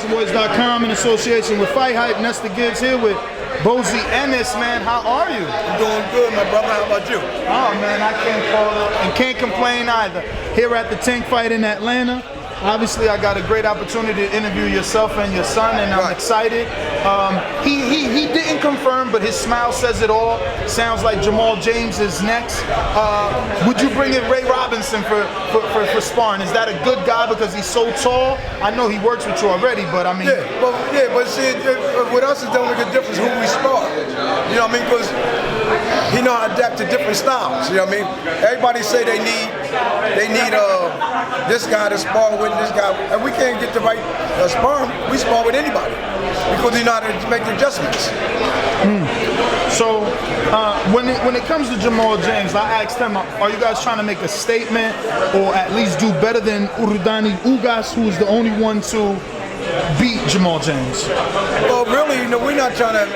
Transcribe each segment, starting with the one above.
ThaBoxingvoice.com in association with Fight Hype. Nesta Gibbs here with Bozy Ennis, man. How are you? I'm doing good, my brother. How about you? Oh, man, I can't call it and can't complain either. Here at the Tank Fight in Atlanta. Obviously, I got a great opportunity to interview yourself and your son, and I'm excited. He didn't confirm, but his smile says it all. Sounds like Jamal James is next. Would you bring in Ray Robinson for sparring? Is that a good guy because he's so tall? I know he works with you already, but I mean... but see, with us it don't make a difference who we spar. You know what I mean? Because he know how to adapt to different styles. You know what I mean? Everybody say they need this guy to spar with, this guy, and we can't get the right spar. We spar with anybody because we know how to make the adjustments. So when it comes to Jamal James, I asked him, are you guys trying to make a statement or at least do better than Urudani Ugas, who's the only one to beat Jamal James? Well, really, you know, we're not trying to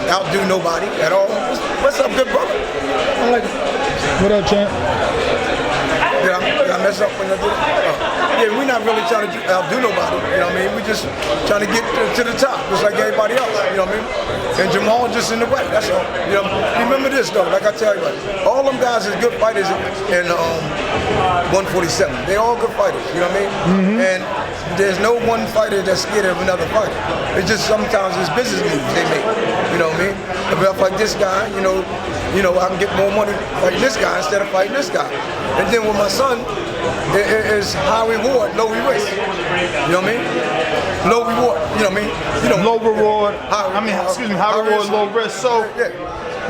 outdo nobody at all. What's up, good brother? What up, champ? Did I mess up when I did it? Yeah, we're not really trying to outdo nobody, you know what I mean? We're just trying to get to the top, just like everybody else, you know what I mean? And Jamal just in the way, that's all. You know, remember this though, like I tell you, all them guys is good fighters in 147. They're all good fighters, you know what I mean? And there's no one fighter that's scared of another fighter. It's just sometimes it's business moves they make, you know what I mean? If I fight this guy, you know, I can get more money fighting this guy instead of fighting this guy. And then with my son, it's high reward, low risk. You know what I mean? Low reward, you know what I mean? You know, low reward, high reward, low risk. So,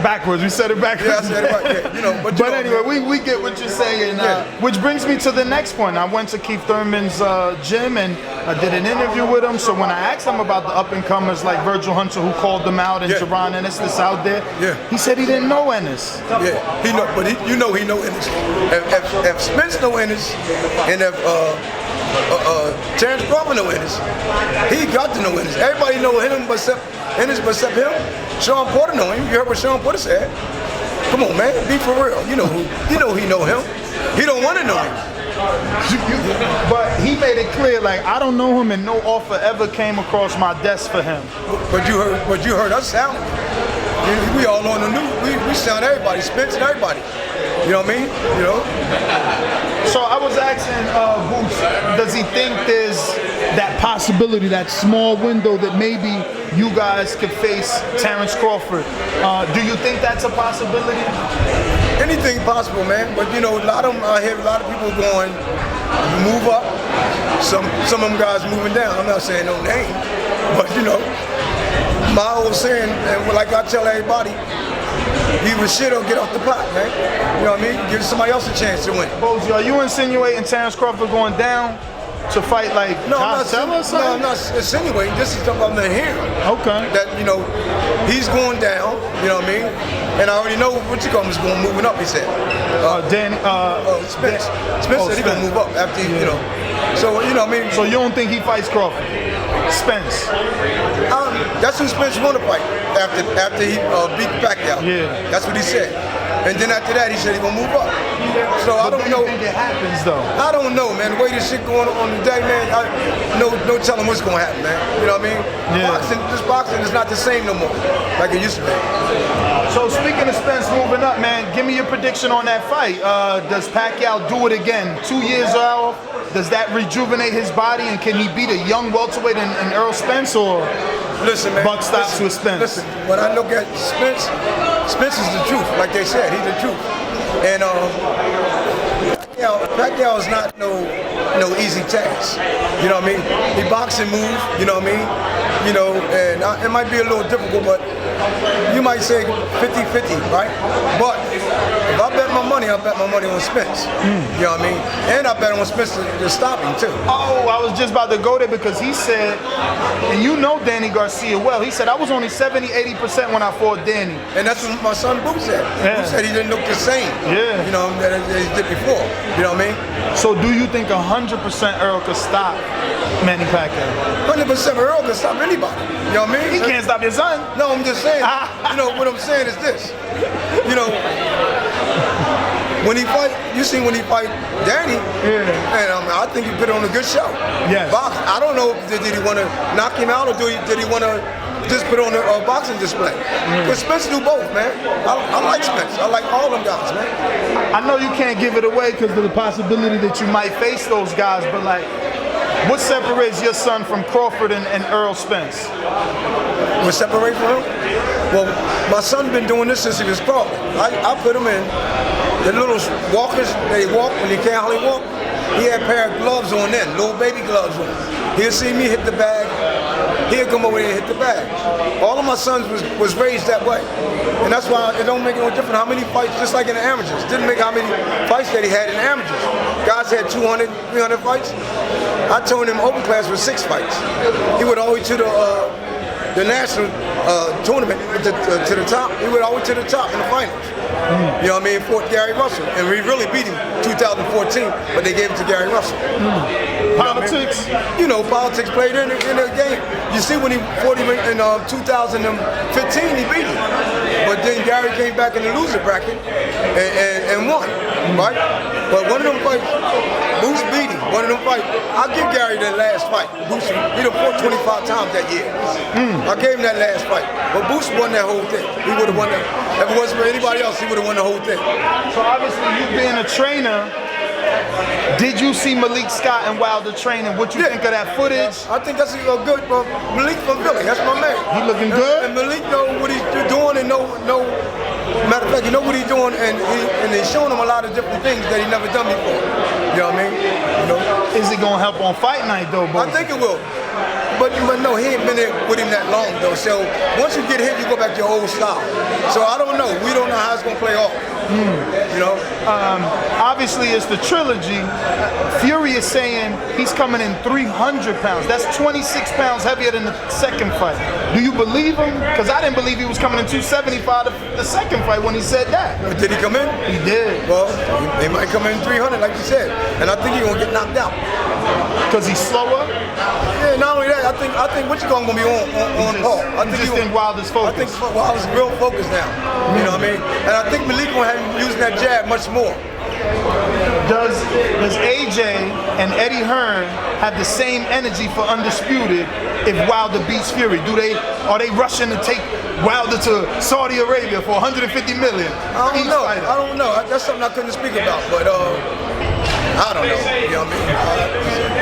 backwards, we said it backwards. Yeah, I said it right, yeah. You know, but anyway, we get what you're saying, which brings me to the next point. I went to Keith Thurman's gym and I did an interview with him, so when I asked him about the up-and-comers like Virgil Hunter, who called them out, and Jaron Ennis that's out there, he said he didn't know Ennis. Yeah, he know, but he know Ennis. If Spence know Ennis, and if Terrence Crawford know Ennis, he got to know Ennis. Everybody know him except Ennis, except him. Sean Porter know him. You heard what Sean Porter said. Come on, man, be for real. You know he know him. He don't want to know him. But he made it clear, like, I don't know him and no offer ever came across my desk for him. But you heard us sound. We all on the news. We sound everybody, Spence and everybody. You know what I mean? You know. So I was asking Bozy, does he think there's that possibility, that small window that maybe you guys could face Terrence Crawford? Do you think that's a possibility? Anything possible, man. But you know, a lot of them I hear a lot of people going move up. Some of them guys moving down. I'm not saying no name, but you know, my old saying, and like I tell everybody, either shit or get off the pot, man. You know what I mean? Give somebody else a chance to win. Bozy, are you insinuating Terrence Crawford going down to fight like Josh Taylor or something? No, I'm not insinuating. This is something I'm not hearing. Okay. That, you know, he's going down, you know what I mean? And I already know what you call him is going moving up, he said. Spence. Spence said he's going to move up after, you know. So, you know what I mean? So you don't think he fights Crawford? Spence? That's who Spence want to fight after he beat Pacquiao. Yeah. That's what he said. And then after that, he said he's going to move up. So I don't know. Do you think it happens, though? I don't know, man. The way this shit going on today, man, no telling what's going to happen, man. You know what I mean? Yeah. This boxing is not the same no more like it used to be. So speaking of Spence moving up, man, give me your prediction on that fight. Does Pacquiao do it again? 2 years out? Does that rejuvenate his body, and can he beat a young welterweight in Errol Spence, or buck stops with Spence? Listen, when I look at Spence, Spence is the truth, like they said, he's the truth. And Pacquiao is not no easy task. You know what I mean? He boxing move, you know what I mean? You know, and it might be a little difficult, but you might say 50-50, right? But if I bet my money, I bet my money on Spence. You know what I mean? And I bet on Spence to stop him too. Oh, I was just about to go there because he said, and you know Danny Garcia well, he said I was only 70-80% when I fought Danny. And that's what my son Boo said. Boo said he didn't look the same. Yeah. You know, that he did before. You know what I mean? So do you think 100% Earl could stop Manny Pacquiao? 100% Earl can stop anybody. You know what I mean? He can't stop your son. No, I'm just saying. You know, what I'm saying is this. You know, when he fight, you seen when he fight Danny, and I think he put on a good show. Yes. I don't know, did he want to knock him out or did he want to just put on a boxing display? Because Spence do both, man. I like Spence. I like all them guys, man. I know you can't give it away because of the possibility that you might face those guys, but like, what separates your son from Crawford and Earl Spence? What separates from him? Well, my son's been doing this since he was crawling. I put him in. The little walkers, they walk when they can't hardly walk. He had a pair of gloves on then, little baby gloves on. He'll see me hit the bag. He'll come over here and hit the bag. All of my sons was raised that way. And that's why it don't make no difference how many fights, just like in the amateurs. Didn't make how many fights that he had in the amateurs. Guys had 200, 300 fights. I told him open class was 6 fights. He went all the way to the national tournament to the top. He went all the way to the top in the finals. You know what I mean? Fought Gary Russell, and we really beat him 2014, but they gave it to Gary Russell. Politics? You know, politics played in the game. You see when he fought him in 2015, he beat him. But then Gary came back in the loser bracket and won, right? But one of them fights, Boots beat him. One of them fights, I'll give Gary that last fight. Boots, he done fought 25 times that year. I gave him that last fight. But Boots won that whole thing. He would have won that. If it wasn't for anybody else, he would have won the whole thing. So obviously, you being a trainer, did you see Malik Scott and Wilder training? What you think of that footage? I think that's a good Malik from Philly. That's my man. He looking good? And Malik know what he's doing and know matter of fact, he know what he's doing and he's showing him a lot of different things that he never done before. You know what I mean? You know? Is it gonna help on fight night though, Bozy? I think it will. But no, he ain't been there with him that long though. So once you get hit, you go back to your old style. So I don't know. We don't know how it's gonna play off. You know? Obviously, it's the trilogy. Fury is saying he's coming in 300 pounds. That's 26 pounds heavier than the second fight. Do you believe him? Because I didn't believe he was coming in 275 the second fight when he said that. But did he come in? He did. Well, he might come in 300 like you said. And I think he's gonna get knocked out. Because he's slower? Yeah, not only that, I think what you gonna be on Paul. I think Wilder's focused. I think Wilder's real focused now. You know what I mean? And I think Malik gonna have him using that jab much more. Does AJ and Eddie Hearn have the same energy for Undisputed if Wilder beats Fury? Are they rushing to take Wilder to Saudi Arabia for 150 million? I don't know. I don't know. That's something I couldn't speak about, but I don't know. You know what I mean?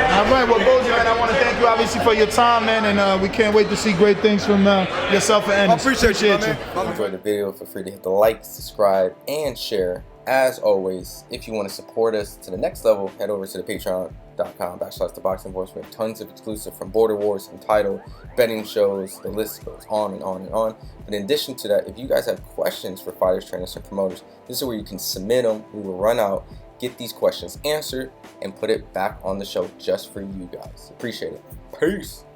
All right, well, Bozy, man, I want to thank you obviously for your time, man, and we can't wait to see great things from yourself and Ennis. I appreciate you, man. If you enjoyed the video, feel free to hit the like, subscribe, and share. As always, if you want to support us to the next level, head over to the patreon.com/ThaBoxingVoice. We have tons of exclusive from Border Wars, Entitled, betting shows, the list goes on and on and on. But in addition to that, if you guys have questions for fighters, trainers, and promoters, this is where you can submit them. We will run out, get these questions answered, and put it back on the show just for you guys. Appreciate it. Peace.